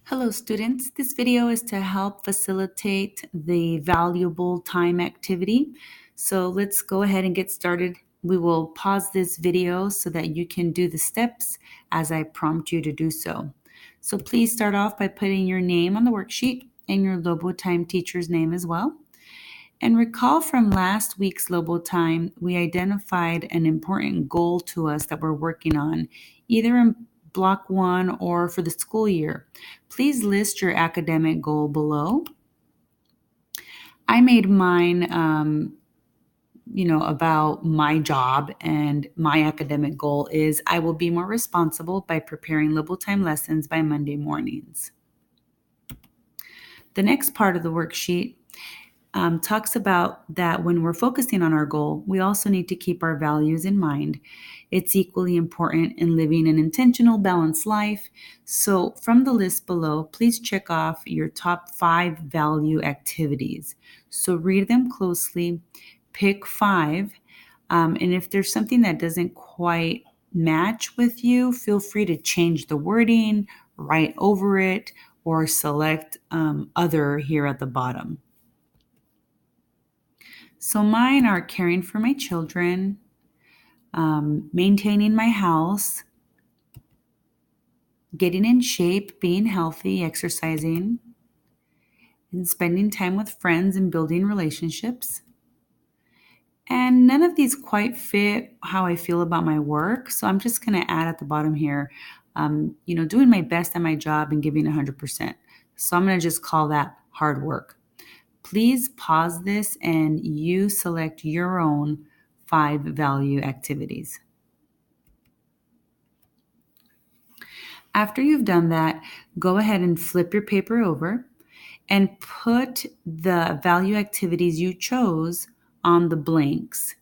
Hello students, this video is to help facilitate the valuable time activity. So let's go ahead and get started. We will pause this video so that you can do the steps as I prompt you to do so. So please start off by putting your name on the worksheet and your Lobo Time teacher's name as well. And recall from last week's Lobo Time, we identified an important goal to us that we're working on, either in block 1 or for the school year. Please list your academic goal below. I made mine, about my job, and my academic goal is I will be more responsible by preparing Lobo Time lessons by Monday mornings. The next part of the worksheet talks about that when we're focusing on our goal, we also need to keep our values in mind. It's equally important in living an intentional, balanced life. So, from the list below, please check off your top 5 value activities. So, read them closely, pick 5, and if there's something that doesn't quite match with you, feel free to change the wording, write over it, or select other here at the bottom. So mine are caring for my children, maintaining my house, getting in shape, being healthy, exercising, and spending time with friends and building relationships. And none of these quite fit how I feel about my work. So I'm just going to add at the bottom here, doing my best at my job and giving 100%. So I'm going to just call that hard work. Please pause this and you select your own 5 value activities. After you've done that, go ahead and flip your paper over and put the value activities you chose on the blanks.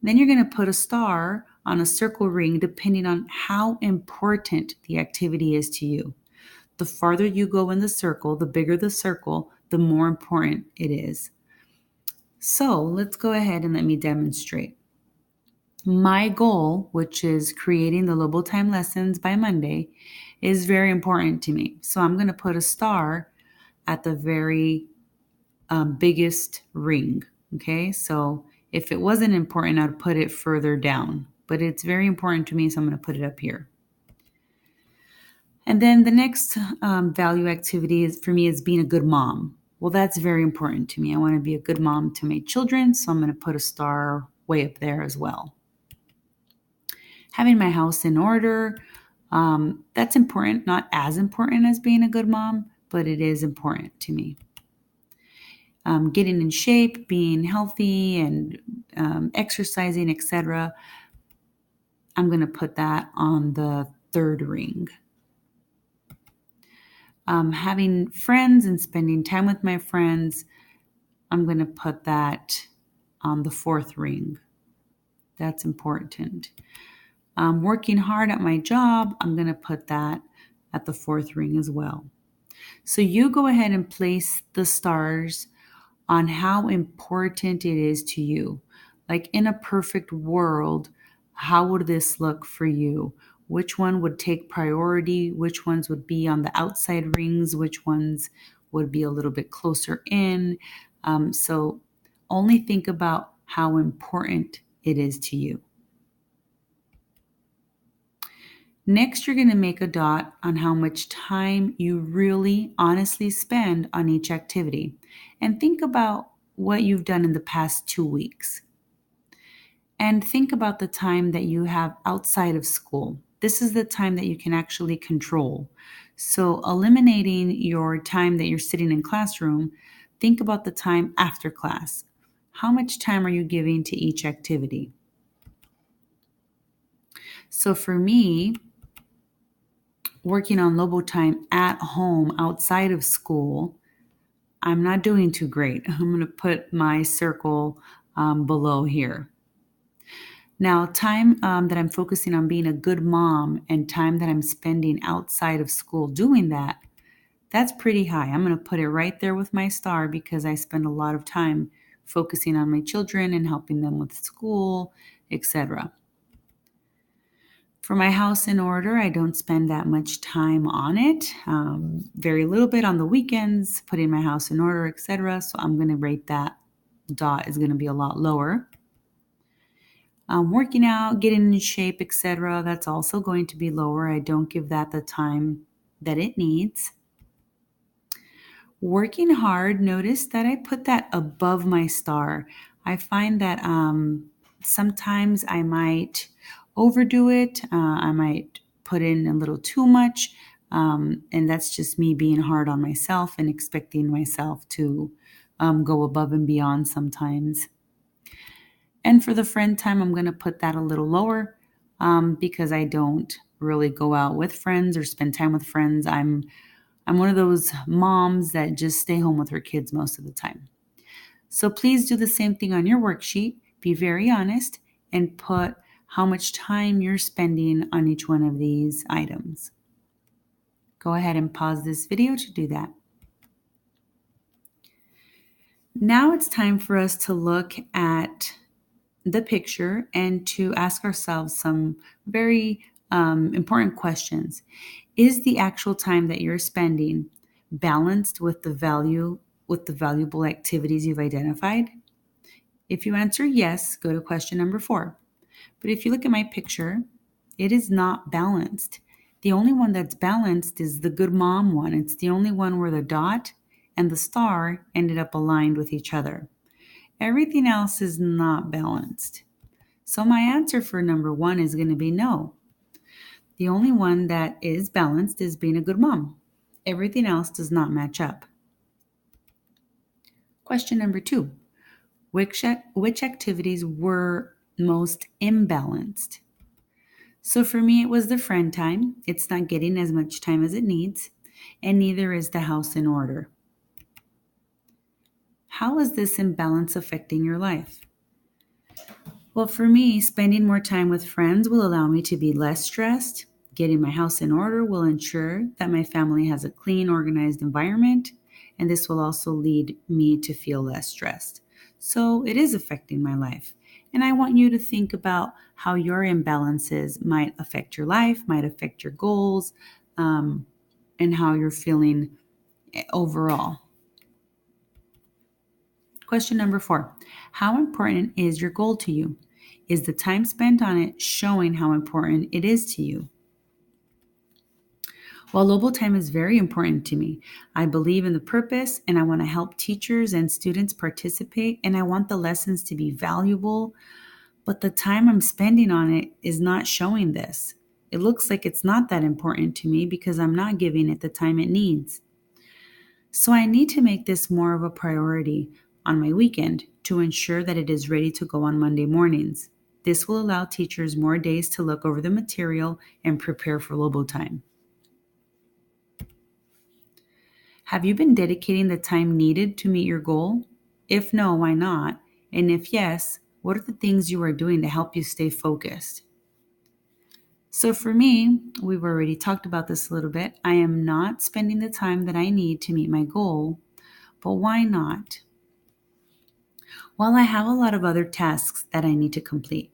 Then you're going to put a star on a circle ring depending on how important the activity is to you. The farther you go in the circle, the bigger the circle, the more important it is. So let's go ahead and let me demonstrate. My goal, which is creating the Lobo Time lessons by Monday, is very important to me. So I'm going to put a star at the very biggest ring. Okay, so if it wasn't important, I'd put it further down. But it's very important to me, so I'm going to put it up here. And then the next value activity for me is being a good mom. Well, that's very important to me. I want to be a good mom to my children, so I'm going to put a star way up there as well. Having my house in order, that's important, not as important as being a good mom, but it is important to me. Getting in shape, being healthy, and exercising, etc. I'm going to put that on the 3rd ring. Having friends and spending time with my friends, I'm going to put that on the 4th ring. That's important. Working hard at my job, I'm going to put that at the 4th ring as well. So you go ahead and place the stars on how important it is to you. Like in a perfect world, how would this look for you? Which one would take priority? Which ones would be on the outside rings? Which ones would be a little bit closer in? So only think about how important it is to you. Next, you're going to make a dot on how much time you really honestly spend on each activity. And think about what you've done in the past 2 weeks. And think about the time that you have outside of school. This is the time that you can actually control. So eliminating your time that you're sitting in classroom, think about the time after class. How much time are you giving to each activity? So for me, working on Lobo Time at home outside of school, I'm not doing too great. I'm going to put my circle below here. Now, time that I'm focusing on being a good mom and time that I'm spending outside of school doing that, that's pretty high. I'm going to put it right there with my star because I spend a lot of time focusing on my children and helping them with school, etc. For my house in order, I don't spend that much time on it. Very little bit on the weekends, putting my house in order, etc. So I'm going to rate that dot is going to be a lot lower. Working out, getting in shape, etc. That's also going to be lower. I don't give that the time that it needs. Working hard, notice that I put that above my star. I find that sometimes I might overdo it. I might put in a little too much. And that's just me being hard on myself and expecting myself to go above and beyond sometimes. And for the friend time, I'm going to put that a little lower because I don't really go out with friends or spend time with friends. I'm one of those moms that just stay home with her kids most of the time. So please do the same thing on your worksheet. Be very honest and put how much time you're spending on each one of these items. Go ahead and pause this video to do that. Now it's time for us to look at the picture and to ask ourselves some very important questions. Is the actual time that you're spending balanced with the valuable activities you've identified? If you answer yes, go to question number 4. But if you look at my picture, it is not balanced. The only one that's balanced is the good mom one. It's the only one where the dot and the star ended up aligned with each other. Everything else is not balanced. So my answer for number 1 is going to be no. The only one that is balanced is being a good mom. Everything else does not match up. Question number 2. Which activities were most imbalanced? So for me, it was the friend time. It's not getting as much time as it needs, and neither is the house in order. How is this imbalance affecting your life? Well, for me, spending more time with friends will allow me to be less stressed. Getting my house in order will ensure that my family has a clean, organized environment, and this will also lead me to feel less stressed. So it is affecting my life. And I want you to think about how your imbalances might affect your life, might affect your goals, and how you're feeling overall. Question number 4. How important is your goal to you? Is the time spent on it showing how important it is to you? While Lobo Time is very important to me, I believe in the purpose and I want to help teachers and students participate, and I want the lessons to be valuable, but the time I'm spending on it is not showing this. It looks like it's not that important to me because I'm not giving it the time it needs. So I need to make this more of a priority on my weekend to ensure that it is ready to go on Monday mornings. This will allow teachers more days to look over the material and prepare for Lobo Time. Have you been dedicating the time needed to meet your goal? If no, why not? And if yes, what are the things you are doing to help you stay focused? So for me, we've already talked about this a little bit. I am not spending the time that I need to meet my goal, but why not? Well, I have a lot of other tasks that I need to complete.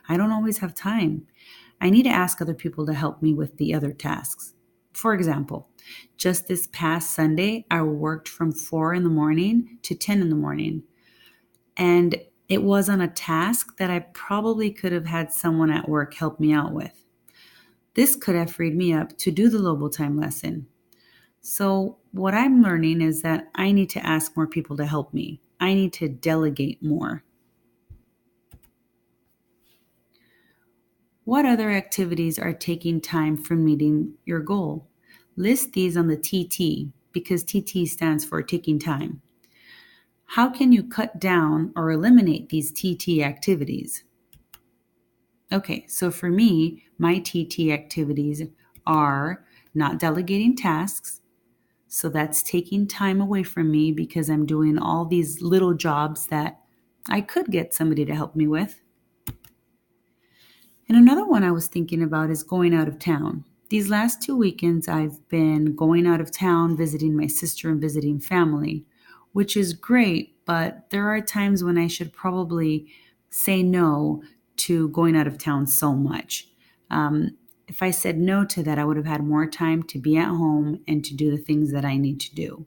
I don't always have time. I need to ask other people to help me with the other tasks. For example, just this past Sunday, I worked from 4 in the morning to 10 in the morning. And it was on a task that I probably could have had someone at work help me out with. This could have freed me up to do the Lobo Time lesson. So what I'm learning is that I need to ask more people to help me. I need to delegate more. What other activities are taking time from meeting your goal? List these on the TT because TT stands for taking time. How can you cut down or eliminate these TT activities? Okay, so for me, my TT activities are not delegating tasks. So that's taking time away from me because I'm doing all these little jobs that I could get somebody to help me with. And another one I was thinking about is going out of town. These last 2 weekends, I've been going out of town, visiting my sister and visiting family, which is great, but there are times when I should probably say no to going out of town so much. If I said no to that, I would have had more time to be at home and to do the things that I need to do.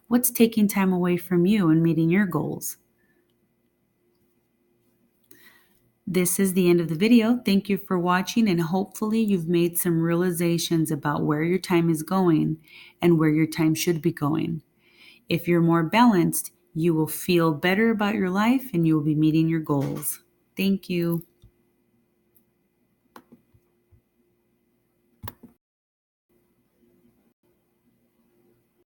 What's taking time away from you and meeting your goals? This is the end of the video. Thank you for watching, and hopefully you've made some realizations about where your time is going and where your time should be going. If you're more balanced, you will feel better about your life and you will be meeting your goals. Thank you.